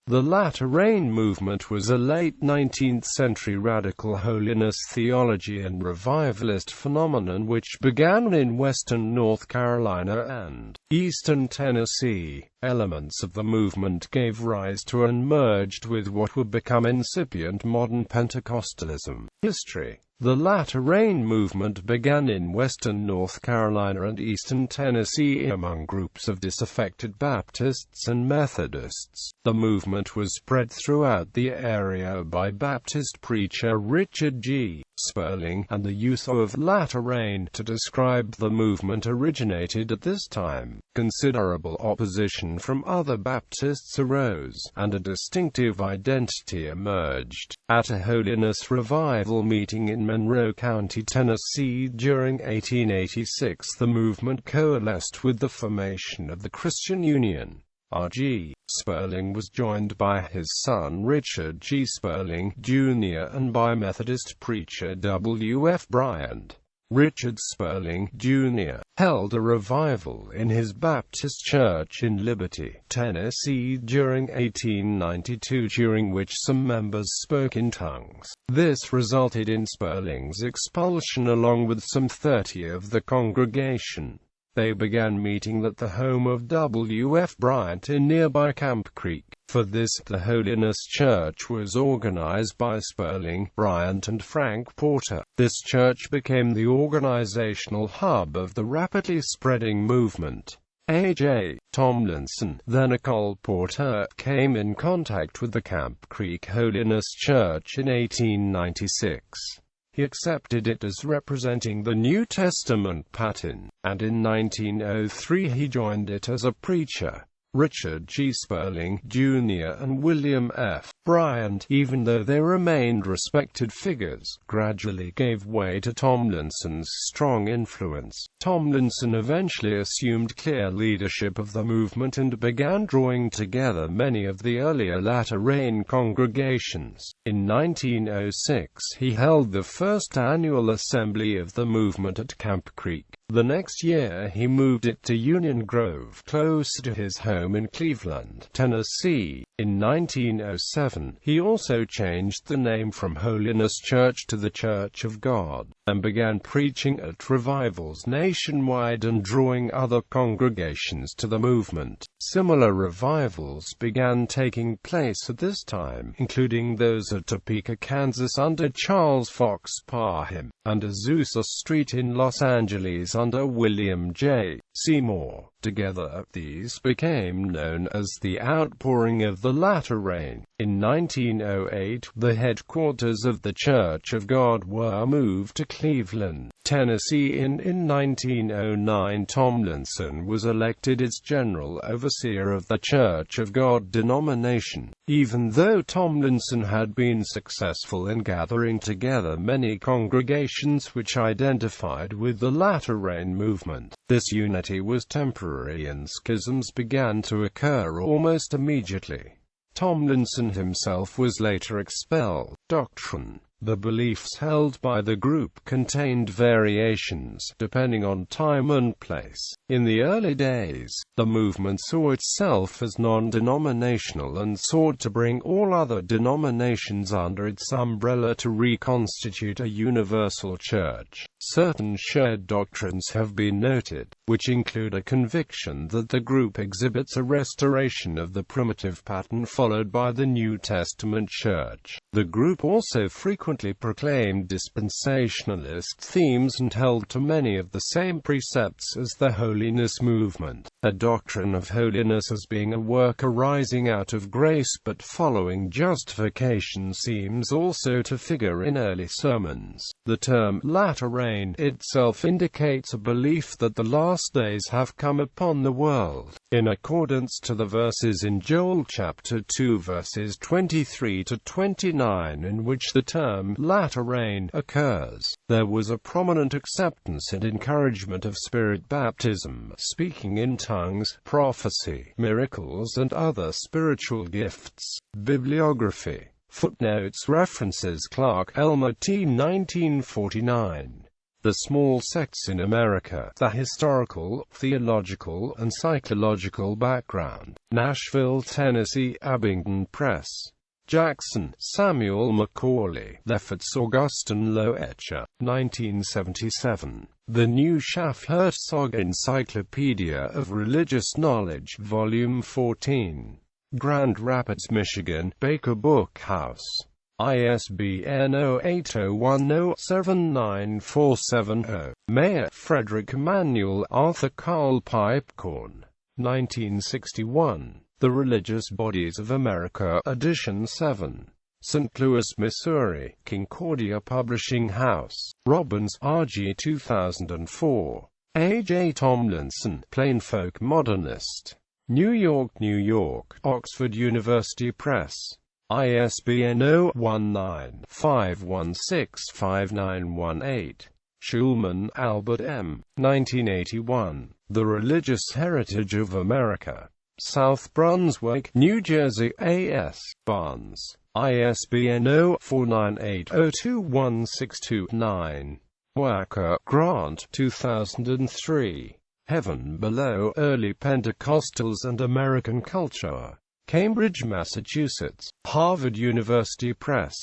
The latter-rain movement was a late 19th-century radical holiness theology and revivalist phenomenon which began in western North Carolina and eastern Tennessee. Elements of the movement gave rise to and merged with what would become incipient modern Pentecostalism. History. The latter-rain movement began in western North Carolina and eastern Tennessee among groups of disaffected Baptists and Methodists. The movement was spread throughout the area by Baptist preacher Richard G. Sperling, and the use of latter-rain to describe the movement originated at this time. Considerable opposition from other Baptists arose, and a distinctive identity emerged. At a Holiness revival meeting in Monroe County, Tennessee during 1886, the movement coalesced with the formation of the Christian Union. R.G. Sperling was joined by his son Richard G. Sperling, Jr. and by Methodist preacher W.F. Bryant. Richard Sperling, Jr. held a revival in his Baptist church in Liberty, Tennessee during 1892, during which some members spoke in tongues. This resulted in Sperling's expulsion along with some 30 of the congregation. They began meeting at the home of W.F. Bryant in nearby Camp Creek. For this, the Holiness Church was organized by Sperling, Bryant and Frank Porter. This church became the organizational hub of the rapidly spreading movement. A.J. Tomlinson, then a Cole Porter, came in contact with the Camp Creek Holiness Church in 1896. He accepted it as representing the New Testament pattern, and in 1903 he joined it as a preacher. Richard G. Sperling, Jr. and William F. Bryant, even though they remained respected figures, gradually gave way to Tomlinson's strong influence. Tomlinson eventually assumed clear leadership of the movement and began drawing together many of the earlier latter-rain congregations. In 1906, he held the first annual assembly of the movement at Camp Creek. The next year he moved it to Union Grove, close to his home in Cleveland, Tennessee. In 1907, he also changed the name from Holiness Church to the Church of God, and began preaching at revivals nationwide and drawing other congregations to the movement. Similar revivals began taking place at this time, including those at Topeka, Kansas under Charles Fox Parham, and Azusa Street in Los Angeles under William J. Seymour. Together, these became known as the outpouring of the latter rain. In 1908, the headquarters of the Church of God were moved to Cleveland, Tennessee. In 1909, Tomlinson was elected its general overseer of the Church of God denomination. Even though Tomlinson had been successful in gathering together many congregations which identified with the latter rain movement, this unity was temporary and schisms began to occur almost immediately. Tomlinson himself was later expelled. Doctrine. The beliefs held by the group contained variations, depending on time and place. In the early days, the movement saw itself as non-denominational and sought to bring all other denominations under its umbrella to reconstitute a universal church. Certain shared doctrines have been noted, which include a conviction that the group exhibits a restoration of the primitive pattern followed by the New Testament church. The group also frequently proclaimed dispensationalist themes and held to many of the same precepts as the Holiness movement. A doctrine of holiness as being a work arising out of grace but following justification seems also to figure in early sermons. The term latter rain itself indicates a belief that the last days have come upon the world. In accordance to the verses in Joel chapter 2 verses 23 to 29 in which the term latter rain occurs, there was a prominent acceptance and encouragement of spirit baptism, speaking in tongues, prophecy, miracles and other spiritual gifts. Bibliography. Footnotes. References. Clark, Elmer T. 1949. The Small Sects in America, The Historical, Theological, and Psychological Background. Nashville, Tennessee, Abingdon Press. Jackson, Samuel Macaulay, Lefferts Augustin Loecher, 1977. The New Schaff-Herzog Encyclopedia of Religious Knowledge, Volume 14. Grand Rapids, Michigan, Baker Book House. ISBN 0801079470. Mayer, Frederick Emanuel Arthur Carl Pipecorn. 1961. The Religious Bodies of America, Edition 7. St. Louis, Missouri, Concordia Publishing House. Robbins, R.G. 2004. A.J. Tomlinson, Plainfolk Modernist. New York, New York, Oxford University Press. ISBN 0-19-516-5918. Schulman, Albert M. 1981. The Religious Heritage of America. South Brunswick, New Jersey, A.S. Barnes. ISBN 0-498-02162-9. Wacker, Grant, 2003. Heaven Below, Early Pentecostals and American Culture. Cambridge, Massachusetts. Harvard University Press.